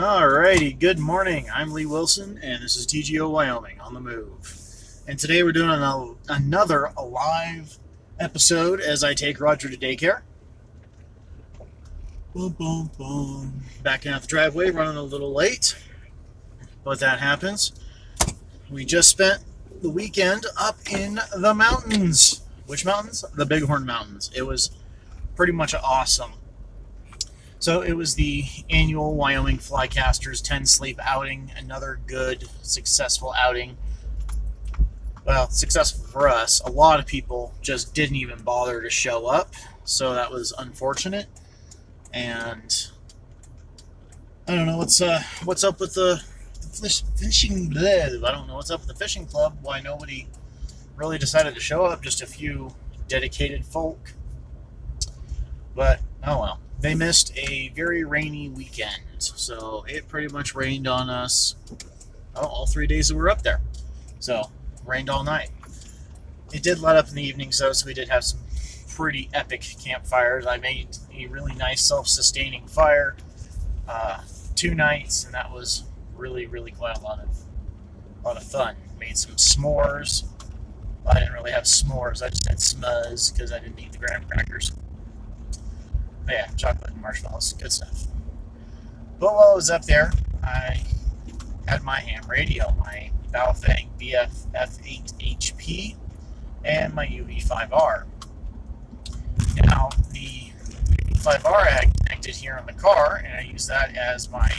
Alrighty, good morning. I'm Lee Wilson, and this is TGO Wyoming on the move. And today we're doing another live episode as I take Roger to daycare. Boom, boom, boom. Backing out the driveway, running a little late, but that happens. We just spent the weekend up in the mountains. Which mountains? The Bighorn Mountains. It was pretty much awesome. So it was the annual Wyoming Flycasters 10 Sleep outing. Another good, successful outing. Well, successful for us. A lot of people just didn't even bother to show up, so that was unfortunate. And I don't know what's up with the fishing. Bleh, I don't know what's up with the fishing club. Why nobody really decided to show up. Just a few dedicated folk. But oh well. They missed a very rainy weekend, so it pretty much rained on us all 3 days that we were up there. So, rained all night. It did let up in the evenings, though, so we did have some pretty epic campfires. I made a really nice self-sustaining fire 2 nights, and that was really, really quite a lot of fun. Made some s'mores. Well, I didn't really have s'mores. I just had smuzz because I didn't eat the graham crackers. But yeah, chocolate and marshmallows, good stuff. But while I was up there, I had my ham radio, my Baofeng BF-F8HP, and my UV5R. Now, the UV5R I had connected here in the car, and I use that as my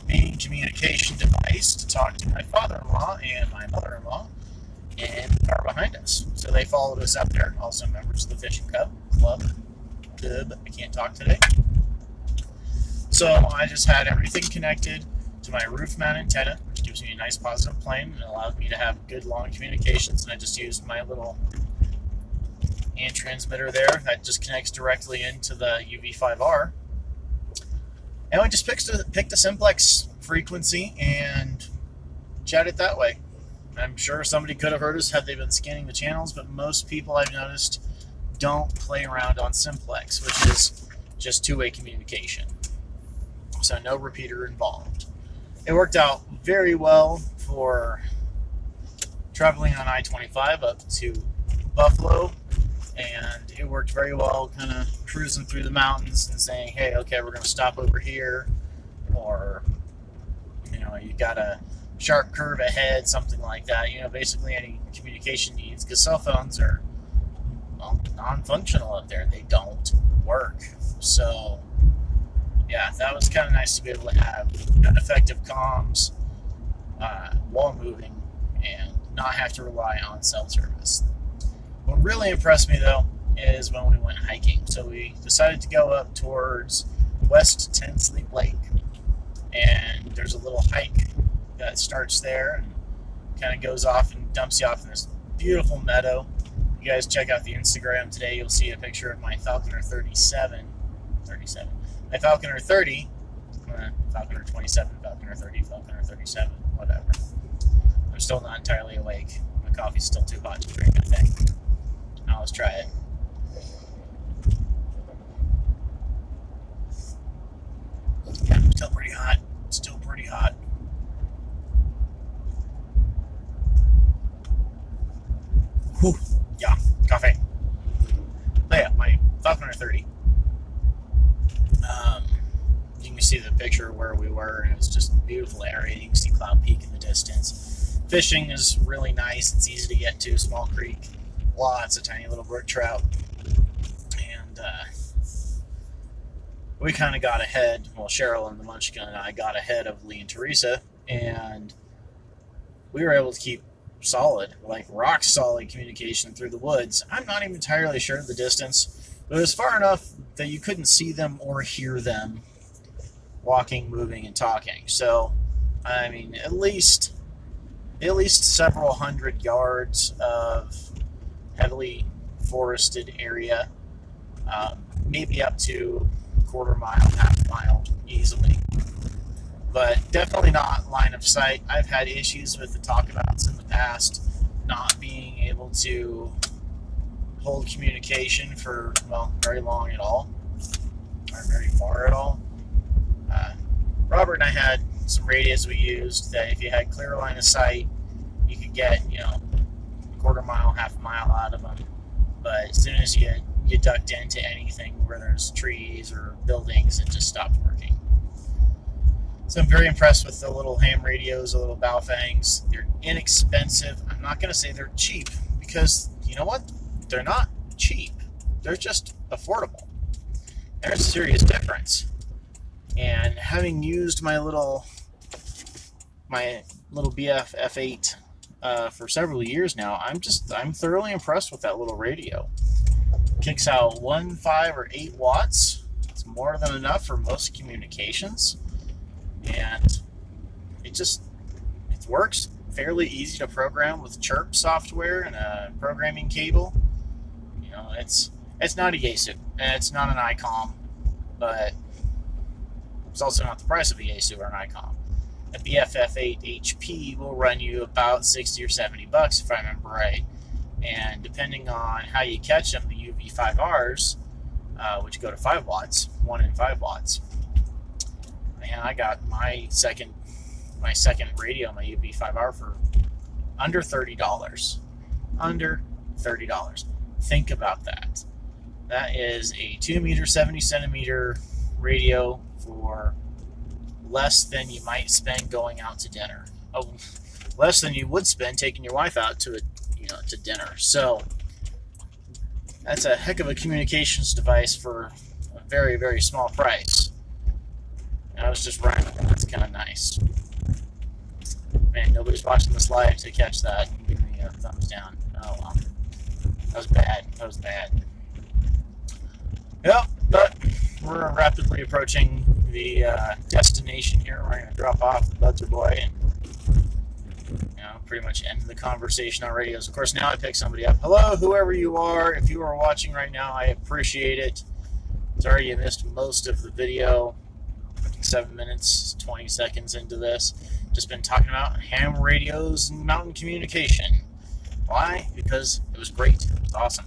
main communication device to talk to my father-in-law and my mother-in-law in the car behind us. So they followed us up there, also members of the fishing club. I can't talk today. So I just had everything connected to my roof mount antenna, which gives me a nice positive plane and allows me to have good long communications. And I just used my little hand transmitter there that just connects directly into the UV5R. And I just picked a simplex frequency and chatted that way. I'm sure somebody could have heard us had they been scanning the channels, but most people I've noticed don't play around on simplex, which is just two-way communication. So no repeater involved. It worked out very well for traveling on I-25 up to Buffalo, and it worked very well kind of cruising through the mountains and saying, hey, okay, we're going to stop over here, or, you got a sharp curve ahead, something like that. Basically any communication needs, because cell phones are non-functional up there. They don't work. So yeah, that was kind of nice to be able to have effective comms while moving and not have to rely on cell service. What really impressed me though is when we went hiking. So we decided to go up towards West 10 Sleep Lake, and there's a little hike that starts there and kind of goes off and dumps you off in this beautiful meadow. You guys check out the Instagram today, you'll see a picture of my Falconer 37, my Falconer 30, Falconer 27, Falconer 30, Falconer 37, whatever. I'm still not entirely awake. My coffee's still too hot to drink, I think. Now let's try it. Yeah, still pretty hot. Still pretty hot. Whew. Yeah, coffee. But yeah, my Falconer 30. You can see the picture where we were, and it was just a beautiful area. You can see Cloud Peak in the distance. Fishing is really nice. It's easy to get to. Small creek. Lots of tiny little brook trout. And we kind of got ahead. Well, Cheryl and the Munchkin and I got ahead of Lee and Teresa, and we were able to keep solid, like rock solid communication through the woods. I'm not even entirely sure of the distance, but it was far enough that you couldn't see them or hear them walking, moving, and talking. So, I mean, at least several hundred yards of heavily forested area, maybe up to a quarter mile, half mile easily. But definitely not line of sight. I've had issues with the talkabouts in the past not being able to hold communication for, well, very long at all, or very far at all. Robert and I had some radios we used that if you had clear line of sight, you could get, a quarter mile, half a mile out of them. But as soon as you ducked into anything where there's trees or buildings, it just stopped working. So I'm very impressed with the little ham radios, the little Baofangs. They're inexpensive. I'm not going to say they're cheap because, you know what? They're not cheap. They're just affordable. There's a serious difference. And having used my little BF F8 for several years now, I'm thoroughly impressed with that little radio. Kicks out 5 or 8 watts. It's more than enough for most communications, and it works fairly easy to program with Chirp software and a programming cable. It's not a Yaesu and it's not an ICOM, but it's also not the price of a Yaesu or an ICOM. A BFF8 HP will run you about $60 or $70 if I remember right. And depending on how you catch them, the UV5Rs, which go to 5 watts, 1 and 5 watts. Man, I got my second radio, my UV5R, for under $30. Under $30. Think about that. That is a 2 meter, 70 centimeter radio for less than you might spend going out to dinner. Oh, less than you would spend taking your wife out to dinner. So that's a heck of a communications device for a very, very small price. And I was just rhyming. That's kind of nice. Man, nobody's watching this live to catch that and give me a thumbs down. Oh, well. That was bad. That was bad. Yep, but we're rapidly approaching the destination here. We're going to drop off the Buzzer Boy and pretty much end the conversation on radios. Of course, now I pick somebody up. Hello, whoever you are. If you are watching right now, I appreciate it. Sorry you missed most of the video. 7 minutes, 20 seconds into this. Just been talking about ham radios and mountain communication. Why? Because it was great. It was awesome.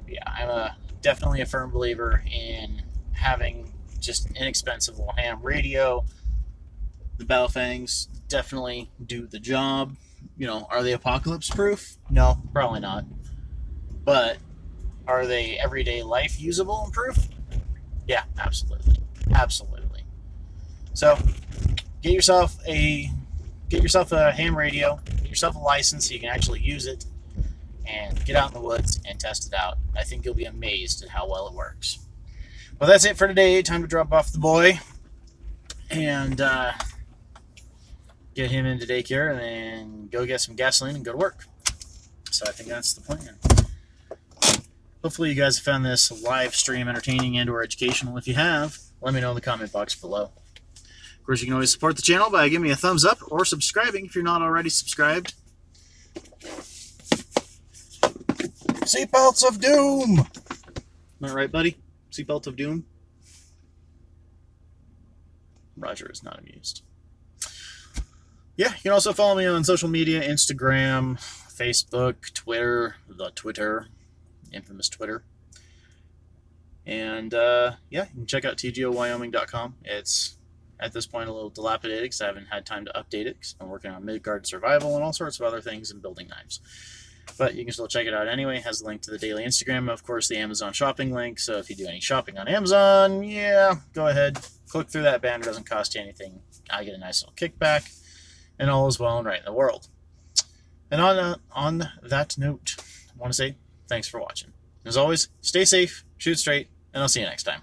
Yeah, I'm definitely a firm believer in having just an inexpensive little ham radio. The Baofangs definitely do the job. Are they apocalypse proof? No, probably not. But are they everyday life usable and proof? Yeah, absolutely. Absolutely. So get yourself a ham radio, get yourself a license so you can actually use it, and get out in the woods and test it out. I think you'll be amazed at how well it works. Well, that's it for today. Time to drop off the boy and get him into daycare and then go get some gasoline and go to work. So I think that's the plan. Hopefully you guys have found this live stream entertaining and or educational. If you have, let me know in the comment box below. Of course, you can always support the channel by giving me a thumbs up or subscribing if you're not already subscribed. Seatbelts of Doom! Am I right, buddy? Seatbelt of Doom? Roger is not amused. Yeah, you can also follow me on social media, Instagram, Facebook, Twitter, the Twitter, infamous Twitter. And, yeah, you can check out tgowyoming.com. It's, at this point, a little dilapidated because I haven't had time to update it because I'm working on Midgard Survival and all sorts of other things and building knives. But you can still check it out anyway. It has a link to the daily Instagram, of course, the Amazon shopping link. So if you do any shopping on Amazon, yeah, go ahead. Click through that banner. It doesn't cost you anything. I get a nice little kickback. And all is well and right in the world. And on that note, I want to say thanks for watching. As always, stay safe, shoot straight, and I'll see you next time.